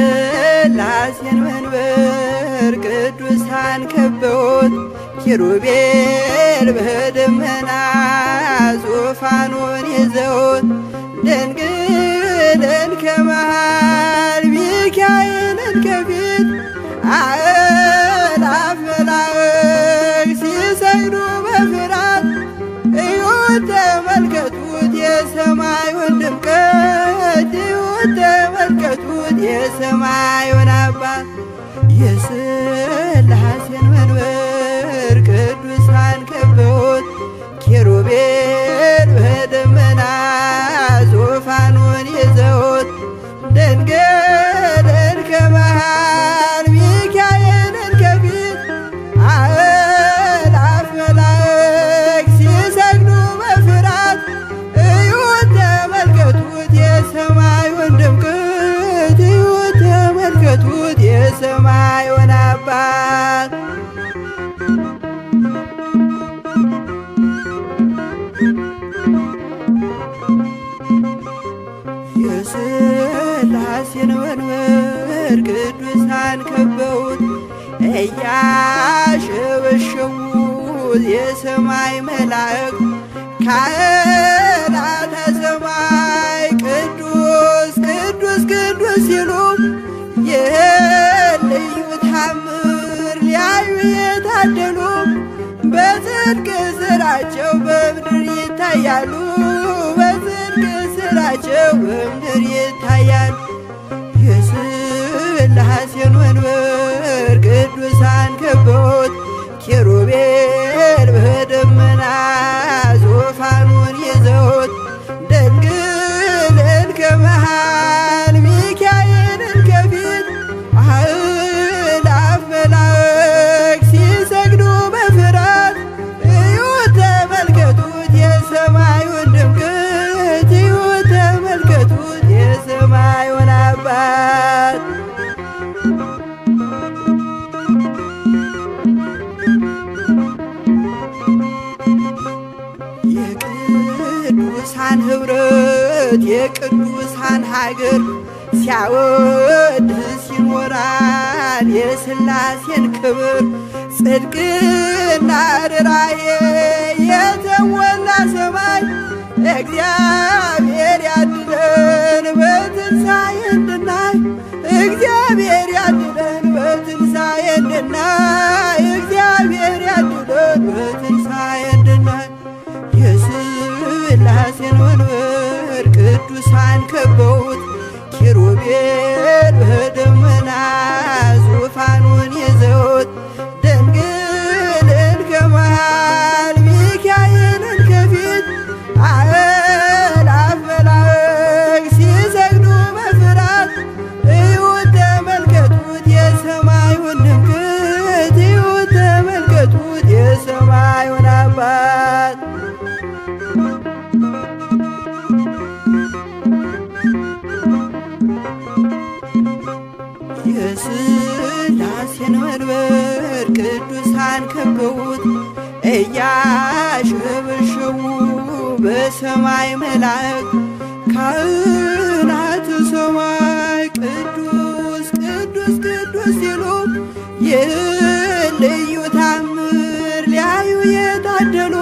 የሥላሴን መንበር ቅዱሳን ከበውት ኪሩቤል በደመና ዙፋኑን ይዘውት ድንግልን ከመሃል ሚካኤልን ከፊት አእላፍ መላእክት ሲሰግዱ በፍርሃት እዩት ተመልከቱት የሰማዩን ድምቀት እዩት ተመልከቱት የሰማዩን አባት የሥላሴን መንበር ቅዱሳን ከበውት ኪሩቤል በደመና ዙፋኑን ይዘውት ድንግልን ከመሃል ሚካኤልን ከፊት አእላፍ መላእክት ሲሰግዱ በፍርሃት እዩት ተመልከቱት የሰማዩን ድምቀት እዩት ተመልከቱት የሰማዩን አባት የሥላሴን መንበር ቅዱሳን ከበውት እያሸበሸቡት የሰማይ መላእክት ካህናተ ሰማይ ቅዱስ ቅዱስ ቅዱስ ሲሉ ይህን ልዩ ታምር ሊያዩ የታደሉ በጽድቅ ሥራቸው በምድር ይታያሉ በጽድቅ ሥራቸው በምድር ይታያሉ። የሥላሴን መንበር ቅዱሳን ከበውት ኪሩቤል በደመና ዙፋኑን ይዘውት ድንግልን ከመሃል ሚካኤልን ከፊት አእላፍ መላእክት ሲሰግዱ በፍርሃት እዩት ተመልከቱት የሰማዩን ድምቀት እዩት ተመልከቱት የሰማዩን አባት የቅዱሳን ኅብረት የቅዱሳን ሀገር ሲያወድስ ይኖራል የሥላሴን ክብር ጽድቅና ርራዬ የተሞላ ሰማይ እግዚአብሔር ያድነን በትንሣኤ እንድናይ እግዚአብሔር ያድነን በትንሣኤ እንድናይ እግዚአብሔር ያድነን በትንሣኤ እንድናይ የሥላሴን መንበር ቅዱሳን ከበውት ኪሩቤል በደመና ዙፋኑን ይዘውት ድንግልን ከመሃል ሚካኤልን ከፊት አእላፍ መላእክት ሲሰግዱ በፍርሃት እዩት ተመልከቱት የሰማዩን ድምቀት እዩት ተመልከቱት የሰማዩን አባት የሥላሴን መንበር ቅዱሳን ከበውት እያሸበሸቡ በሰማይ መላእክት ካህናተ ሰማይ ቅዱስ ቅዱስ ቅዱስ ሲሉ ይህን ልዩ ታምር ሊያዩ የታደሉ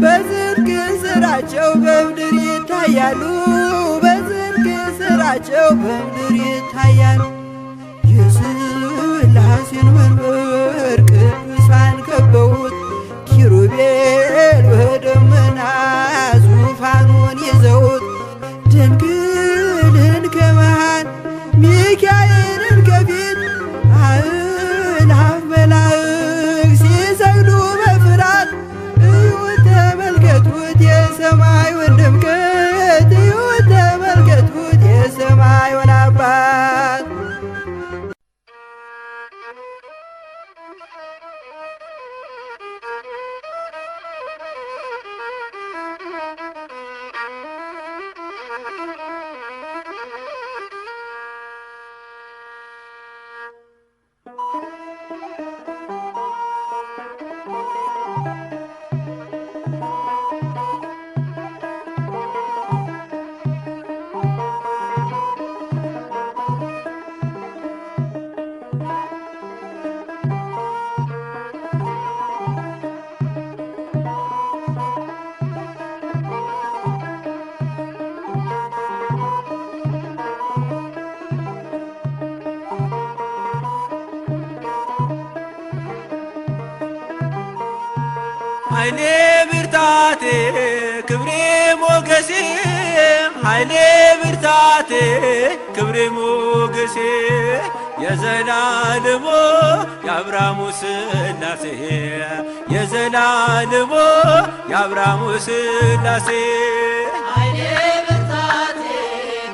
በጽድቅ ሥራቸው በምድር ይታያሉ በጽድቅ ሥራቸው በምድር ይታያሉ። የሥላሴን መንበር ቅዱሳን ከበውት ኪሩቤል በደመና ዙፋኑን ይዘውት ድንግልን ከመሃል ሚካኤልን ከፊት አእላፍ መላእክት ሲሰግዱ በፍርሃት እዩት ተመልከቱት የሰማዩን ድምቀት እዩት ተመልከቱት የሰማዩን አባት ኃይሌ ብርታቴ ክብሬ ሞገሴ ኃይሌ ብርታቴ ክብሬ ሞገሴ የዘላለሙ የአብርሃሙ ሥላሴ የዘላለሙ የአብርሃሙ ሥላሴ ኃይሌ ብርታቴ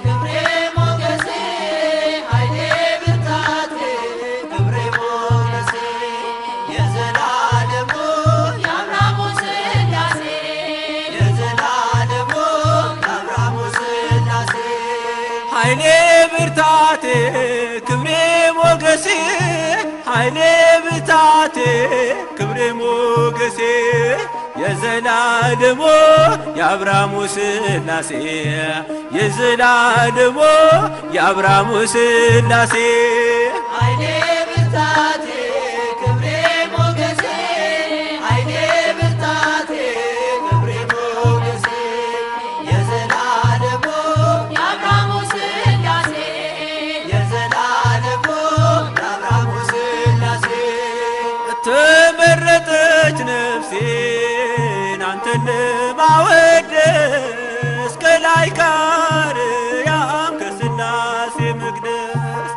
ክብሬ ሞገሴ ኃይሌ ብርታቴ ክብሬ ሞገሴ የዘላለሙ የአብርሃሙ ሥላሴ የዘላለሙ የአብርሃሙ ሥላሴ ኃይሌ ብርታቴ ክብሬ ሞገሴ ኃይሌ ብርታቴ ክብሬ ሞገሴ የዘላለሙ የአብርሃሙ ሥላሴ የዘላለሙ የአብርሃሙ ሥላሴ ኃይሌ ብርታቴ ክብሬ ሞገሴ ኃይሌ ብርታቴ ክብሬ ሞገሴ የዘላለሙ የአብርሃሙ ሥላሴ የዘላለሙ የአብርሃሙ ሥላሴ ተመረጠች ነፍሴን አንተን ለማወደስ ከላይ ከአርያም ከሥላሴ መቅደስ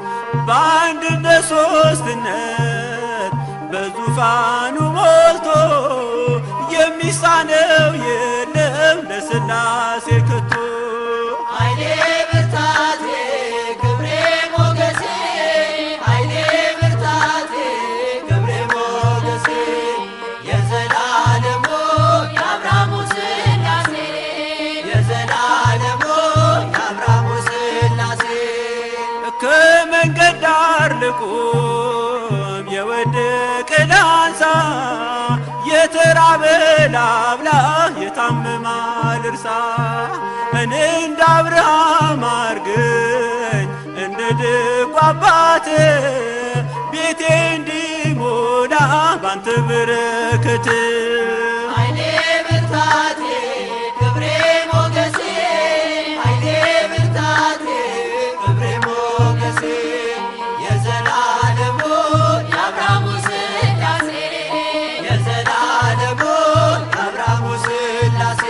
በአንድነት ሦስትነት በዙፋኑ ሞልቶ የሚሳነው የለም ለሥላሴ ከቶ ኃይሌ ብርታቴ ክብሬ ሞገሴ ኃይሌ ብርታቴ ክብሬ ሞገሴ የዘላለሙ የአብርሃሙ ሥላሴ የዘላለሙ የአብርሃሙ ሥላሴ ከመንገድ ዳር ልቁም የወደቀ ላንሳ የተራበ ላብላ የታመመ ልርሳ እኔ እንደ አብርሃም አርገኝ እንደ ደጉ አባት ቤቴ እንዲሞላ ባንተ በረከት ኃይሌ ብርታቴ ክብሬ ሞገሴ ኃይሌ ብርታቴ ክብሬ ሞገሴ የዘላለሙ የአብርሃሙ ሥላሴ የዘላለሙ የአብርሃሙ ሥላሴ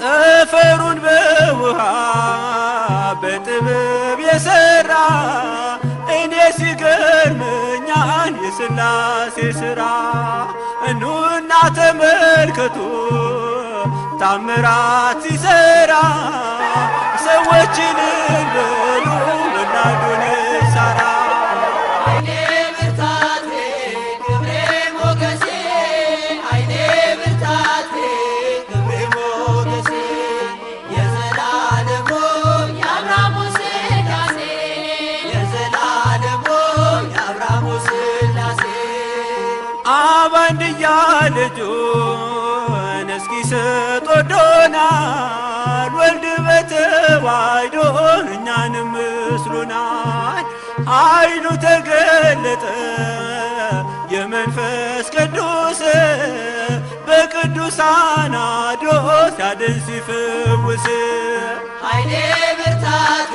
ጠፈሩን በውሃ በጥበብ የሠራ እኔ ሲገርመኛል የሥላሴ ሥራ እኑና ተመልከቱ ታምራት ሲሠራ ሰዎችን በሉ ወላዱን ሳራ ኃይሌ ብርታቴ ክብሬ ሞገሴ ኃይሌ ብርታቴ ክብሬ ሞገሴ የዘላለሙ የአብርሃሙ ሥላሴ የዘላለሙ የአብርሃሙ ሥላሴ አብ አንድያ ልጁን እስኪሰጥ ወዶናል ወልድ በተዋሕዶ እኛንም መስሎናል ኃይሉ ተገለጠ የመንፈስ ቅዱስ በቅዱሳን አድሮ ሲያድን ሲፈውስ ኃይሌ ብርታቴ